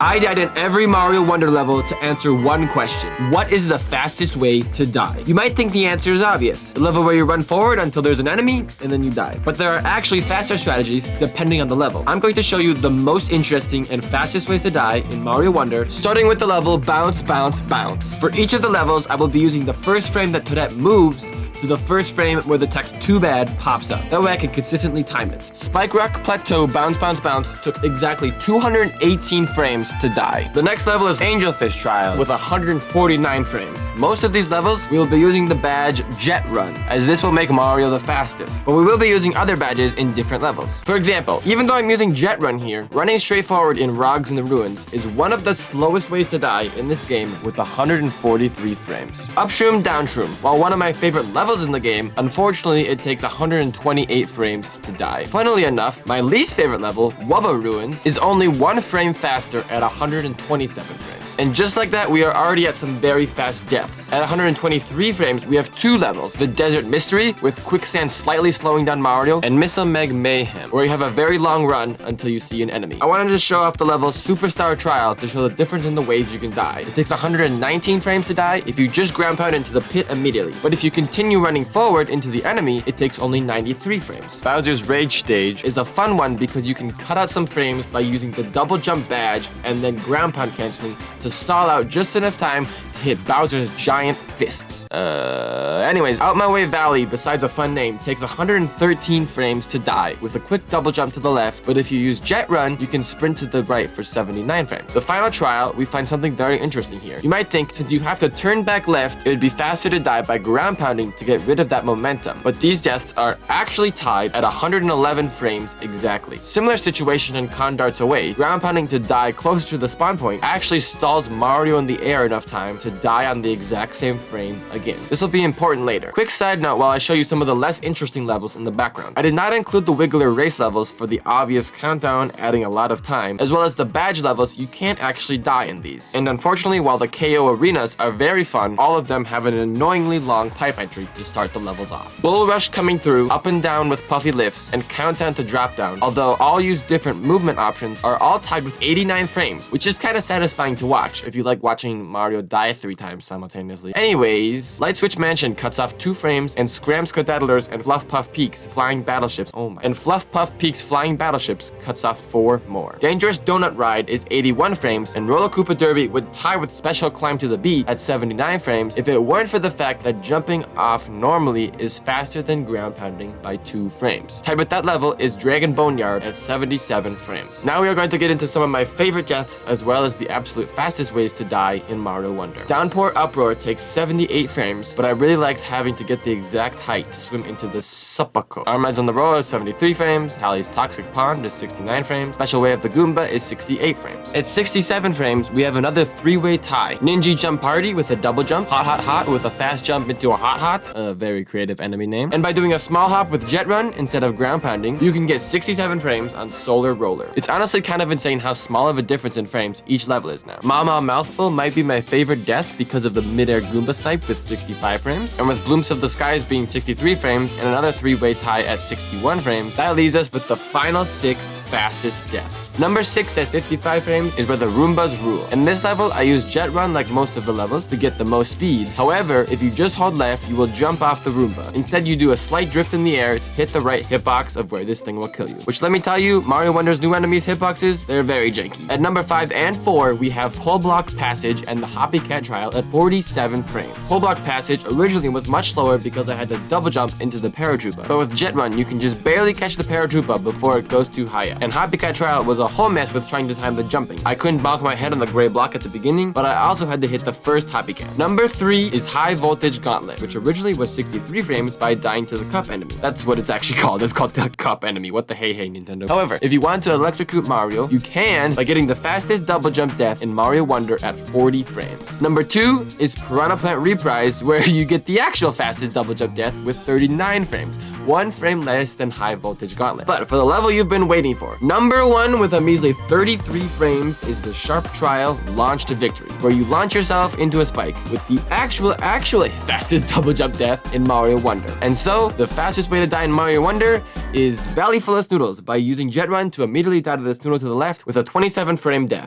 I died in every Mario Wonder level to answer one question. What is the fastest way to die? You might think the answer is obvious. A level where you run forward until there's an enemy and then you die. But there are actually faster strategies depending on the level. I'm going to show you the most interesting and fastest ways to die in Mario Wonder, starting with the level Bounce, Bounce, Bounce. For each of the levels, I will be using the first frame that Toadette moves to the first frame where the text "Too Bad" pops up. That way I can consistently time it. Spike Rock Plateau Bounce Bounce Bounce took exactly 218 frames to die. The next level is Angelfish Trial with 149 frames. Most of these levels we will be using the badge Jet Run, as this will make Mario the fastest. But we will be using other badges in different levels. For example, even though I'm using Jet Run here, running straight forward in Rogs in the Ruins is one of the slowest ways to die in this game with 143 frames. Upshroom Downshroom, while one of my favorite levels in the game, unfortunately it takes 128 frames to die. Funnily enough, my least favorite level, Wubba Ruins, is only 1 frame faster at 127 frames. And just like that, we are already at some very fast deaths. At 123 frames, we have 2 levels. The Desert Mystery, with Quicksand slightly slowing down Mario, and Missile Meg Mayhem, where you have a very long run until you see an enemy. I wanted to show off the level Superstar Trial to show the difference in the ways you can die. It takes 119 frames to die if you just ground pound into the pit immediately. But if you continue running forward into the enemy, it takes only 93 frames. Bowser's Rage Stage is a fun one because you can cut out some frames by using the double jump badge and then ground pound canceling to stall out just enough time to hit Bowser's giant fists. Anyways, Out My Way Valley, besides a fun name, takes 113 frames to die with a quick double jump to the left, but if you use Jet Run, you can sprint to the right for 79 frames. The final trial, we find something very interesting here. You might think, since you have to turn back left, it would be faster to die by ground pounding to get rid of that momentum, but these deaths are actually tied at 111 frames exactly. Similar situation in Condarts Away, ground pounding to die closer to the spawn point actually stalls Mario in the air enough time to die on the exact same frame again. This will be important later. Quick side note while I show you some of the less interesting levels in the background. I did not include the Wiggler race levels for the obvious countdown, adding a lot of time, as well as the badge levels. You can't actually die in these. And unfortunately, while the KO arenas are very fun, all of them have an annoyingly long pipe entry to start the levels off. Bull Rush coming through, up and down with puffy lifts, and countdown to drop down, although all use different movement options, are all tied with 89 frames, which is kind of satisfying to watch if you like watching Mario die 3 times simultaneously. Anyways, Light Switch Mansion cuts off 2 frames, and Scram Skedaddlers and Fluff Puff Peaks flying battleships, and Fluff Puff Peaks flying battleships cuts off 4 more. Dangerous Donut Ride is 81 frames, and Roller Koopa Derby would tie with Special Climb to the Beat at 79 frames if it weren't for the fact that jumping off normally is faster than ground pounding by 2 frames. Tied with that level is Dragon Boneyard at 77 frames. Now we are going to get into some of my favorite deaths as well as the absolute fastest ways to die in Mario Wonder. Downpour Uproar takes 78 frames, but I really liked having to get the exact height to swim into the Supako. Armades on the Roll is 73 frames, Halley's Toxic Pond is 69 frames, Special Way of the Goomba is 68 frames. At 67 frames, we have another 3-way tie. Ninja Jump Party with a double jump, Hot Hot Hot with a fast jump into a Hot Hot, a very creative enemy name. And by doing a small hop with Jet Run instead of ground pounding, you can get 67 frames on Solar Roller. It's honestly kind of insane how small of a difference in frames each level is now. Mama Mouthful might be my favorite death because of the mid-air Goomba snipe with 65 frames, and with Blooms of the Skies being 63 frames and another 3-way tie at 61 frames, that leaves us with the final 6 fastest deaths. Number 6 at 55 frames is where the Roombas rule. In this level, I use Jet Run like most of the levels to get the most speed. However, if you just hold left, you will jump off the Roomba. Instead, you do a slight drift in the air to hit the right hitbox of where this thing will kill you. Which, let me tell you, Mario Wonder's new enemies hitboxes, they're very janky. At number 5 and 4, we have Pole Block Passage and the Hoppy Cat Trial at 47 frames. Pole Block Passage originally was much slower because I had to double jump into the Paratroopa, but with Jet Run, you can just barely catch the Paratroopa before it goes too high up. And Hoppy Cat Trial was a whole mess with trying to time the jumping. I couldn't bonk my head on the gray block at the beginning, but I also had to hit the first Hoppy Cat. Number 3 is High Voltage Gauntlet, which originally was 63 frames by dying to the cup enemy. That's what it's actually called. It's called the cup enemy. What the hey Nintendo. However, if you want to electrocute Mario, you can by getting the fastest double jump death in Mario Wonder at 40 frames. Number 2 is Piranha Plant Reprise, where you get the actual fastest double jump death with 39 frames. 1 frame less than High Voltage Gauntlet. But for the level you've been waiting for, number 1 with a measly 33 frames is the Sharp Trial Launch to Victory, where you launch yourself into a spike with the actually fastest double jump death in Mario Wonder. And so, the fastest way to die in Mario Wonder is Valley Full of Noodles by using Jet Run to immediately die to this noodle to the left with a 27 frame death.